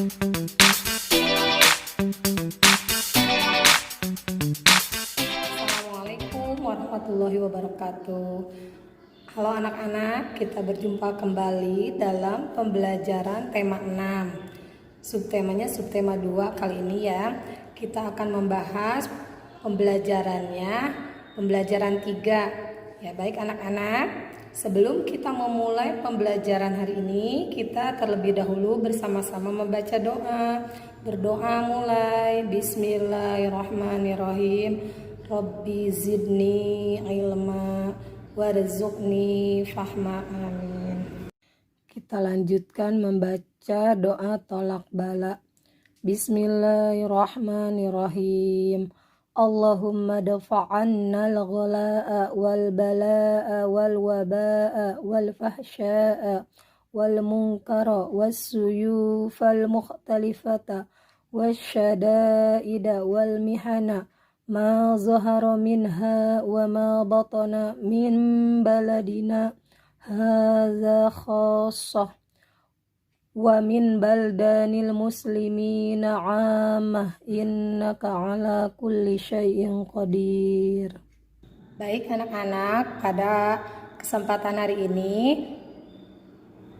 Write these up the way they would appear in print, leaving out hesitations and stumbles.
Assalamualaikum warahmatullahi wabarakatuh. Halo anak-anak, kita berjumpa kembali dalam pembelajaran tema 6. Subtemanya subtema 2 kali ini ya. Kita akan membahas pembelajaran 3. Ya, baik anak-anak. Sebelum kita memulai pembelajaran hari ini, kita terlebih dahulu bersama-sama membaca doa. Berdoa mulai. Bismillahirrahmanirrahim. Rabbi zidni ilma warzuqni fahma, amin. Kita lanjutkan membaca doa tolak bala. Bismillahirrahmanirrahim. Allahumma dafa'anna al-ghalaa wal balaa wal wabaa wal fahsyaa wal munkara was suyufal mukhtalifata wasyadaida wal mihana ma zahara minha wa ma batana min baladina hadza khassah wa min baldanil muslimina 'ammah innaka 'ala kulli syai'in qadir. Baik anak-anak, pada kesempatan hari ini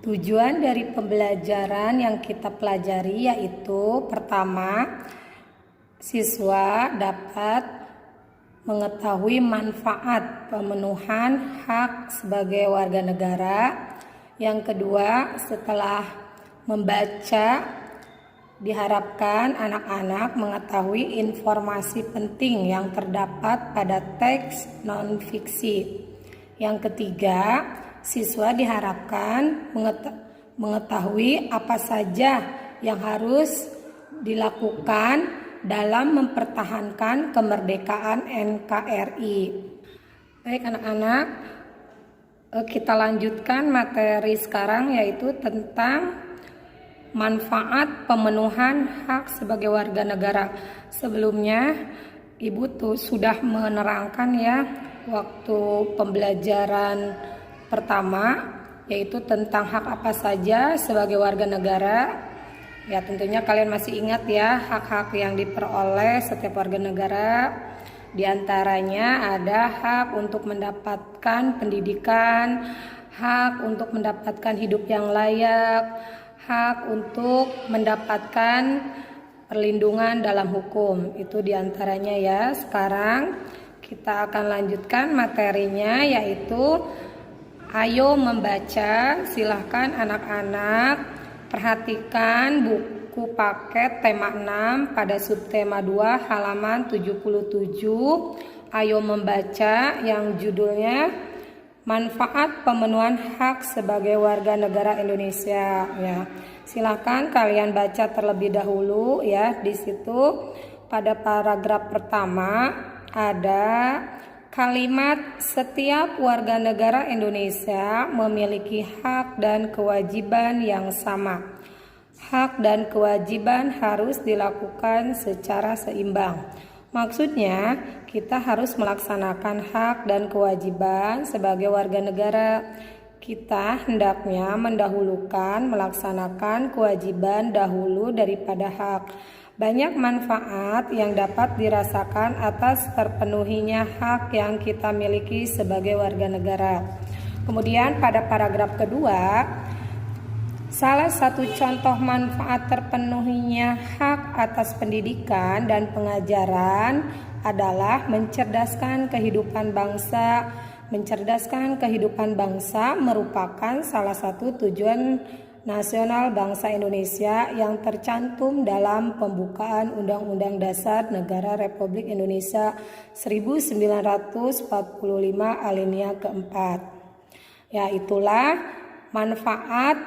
tujuan dari pembelajaran yang kita pelajari yaitu pertama, siswa dapat mengetahui manfaat pemenuhan hak sebagai warga negara. Yang kedua, setelah membaca, diharapkan anak-anak mengetahui informasi penting yang terdapat pada teks non-fiksi. Yang ketiga, siswa diharapkan mengetahui apa saja yang harus dilakukan dalam mempertahankan kemerdekaan NKRI. Baik anak-anak, kita lanjutkan materi sekarang yaitu tentang manfaat pemenuhan hak sebagai warga negara. Sebelumnya Ibu sudah menerangkan ya waktu pembelajaran pertama yaitu tentang hak apa saja sebagai warga negara. Ya, tentunya kalian masih ingat ya hak-hak yang diperoleh setiap warga negara. Di antaranya ada hak untuk mendapatkan pendidikan, hak untuk mendapatkan hidup yang layak, hak untuk mendapatkan perlindungan dalam hukum. Itu diantaranya ya. Sekarang kita akan lanjutkan materinya yaitu ayo membaca. Silahkan anak-anak perhatikan buku paket tema 6 pada subtema 2 halaman 77. Ayo membaca yang judulnya Manfaat Pemenuhan Hak sebagai Warga Negara Indonesia. Ya, silakan kalian baca terlebih dahulu ya. Di situ pada paragraf pertama ada kalimat setiap warga negara Indonesia memiliki hak dan kewajiban yang sama. Hak dan kewajiban harus dilakukan secara seimbang. Maksudnya, kita harus melaksanakan hak dan kewajiban sebagai warga negara. Kita hendaknya mendahulukan melaksanakan kewajiban dahulu daripada hak. Banyak manfaat yang dapat dirasakan atas terpenuhinya hak yang kita miliki sebagai warga negara. Kemudian pada paragraf kedua, salah satu contoh manfaat terpenuhinya hak atas pendidikan dan pengajaran adalah mencerdaskan kehidupan bangsa. Mencerdaskan kehidupan bangsa merupakan salah satu tujuan nasional bangsa Indonesia yang tercantum dalam pembukaan Undang-Undang Dasar Negara Republik Indonesia 1945 alinea keempat. Ya, itulah manfaat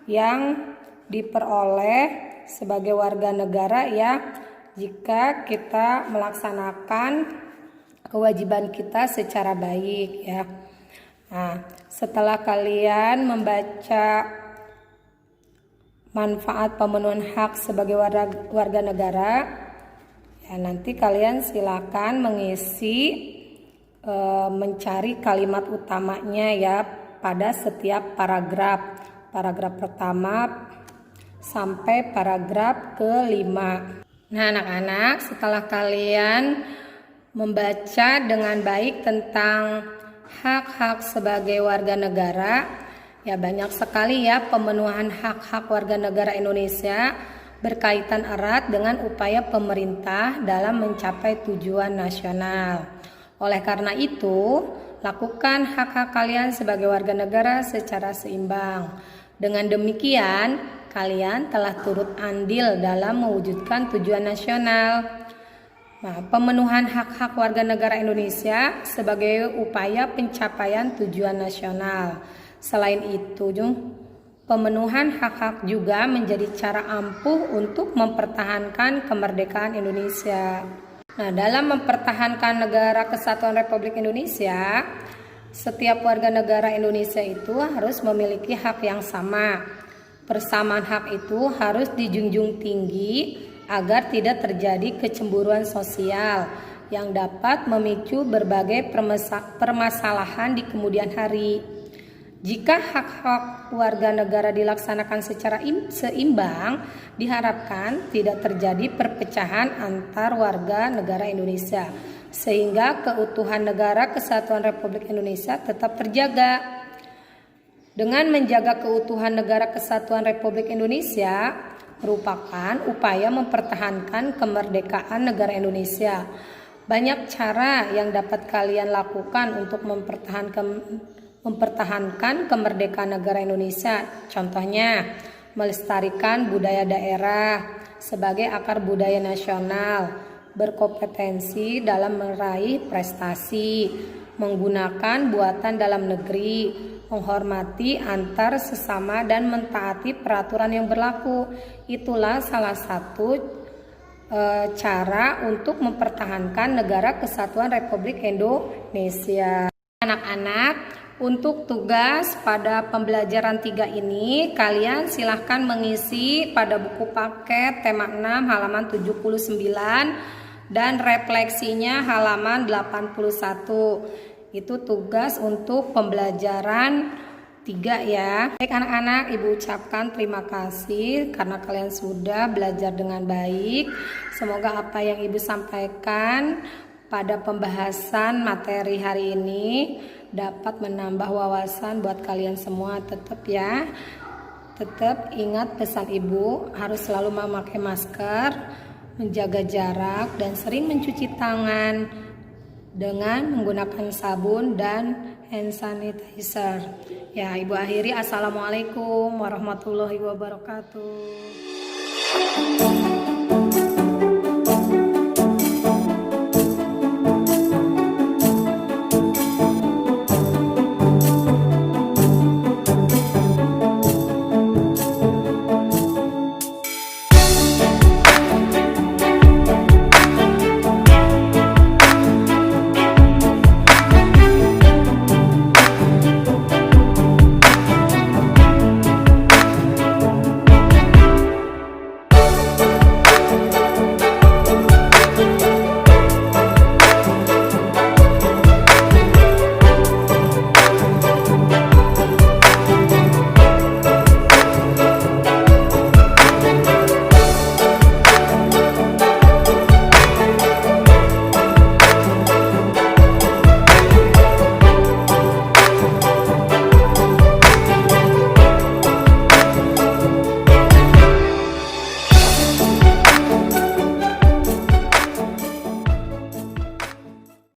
yang diperoleh sebagai warga negara ya jika kita melaksanakan kewajiban kita secara baik ya. Nah, setelah kalian membaca manfaat pemenuhan hak sebagai warga negara, ya nanti kalian silakan mengisi mencari kalimat utamanya ya pada setiap paragraf. Paragraf pertama sampai paragraf kelima. Nah anak-anak, setelah kalian membaca dengan baik tentang hak-hak sebagai warga negara, ya banyak sekali ya pemenuhan hak-hak warga negara Indonesia berkaitan erat dengan upaya pemerintah dalam mencapai tujuan nasional. Oleh karena itu, lakukan hak-hak kalian sebagai warga negara secara seimbang. Dengan demikian, kalian telah turut andil dalam mewujudkan tujuan nasional. Nah, pemenuhan hak-hak warga negara Indonesia sebagai upaya pencapaian tujuan nasional. Selain itu, pemenuhan hak-hak juga menjadi cara ampuh untuk mempertahankan kemerdekaan Indonesia. Nah, dalam mempertahankan negara kesatuan Republik Indonesia, setiap warga negara Indonesia itu harus memiliki hak yang sama. Persamaan hak itu harus dijunjung tinggi agar tidak terjadi kecemburuan sosial yang dapat memicu berbagai permasalahan di kemudian hari. Jika hak-hak warga negara dilaksanakan secara seimbang, diharapkan tidak terjadi perpecahan antar warga negara Indonesia, sehingga keutuhan negara kesatuan Republik Indonesia tetap terjaga. Dengan menjaga keutuhan negara kesatuan Republik Indonesia merupakan upaya mempertahankan kemerdekaan negara Indonesia. Banyak cara yang dapat kalian lakukan untuk mempertahankan kemerdekaan negara Indonesia. Contohnya, melestarikan budaya daerah sebagai akar budaya nasional, berkompetensi dalam meraih prestasi, menggunakan buatan dalam negeri, menghormati antar sesama dan mentaati peraturan yang berlaku. Itulah salah satu cara untuk mempertahankan negara kesatuan Republik Indonesia. Anak-anak, untuk tugas pada pembelajaran 3 ini, kalian silahkan mengisi pada buku paket tema 6 halaman 79 dan refleksinya halaman 81. Itu tugas untuk pembelajaran 3 ya. Baik anak-anak, Ibu ucapkan terima kasih karena kalian sudah belajar dengan baik. Semoga apa yang Ibu sampaikan pada pembahasan materi hari ini dapat menambah wawasan buat kalian semua. Tetap ya, tetap ingat pesan Ibu, harus selalu memakai masker, menjaga jarak, dan sering mencuci tangan dengan menggunakan sabun dan hand sanitizer. Ya, Ibu akhiri. Assalamualaikum warahmatullahi wabarakatuh.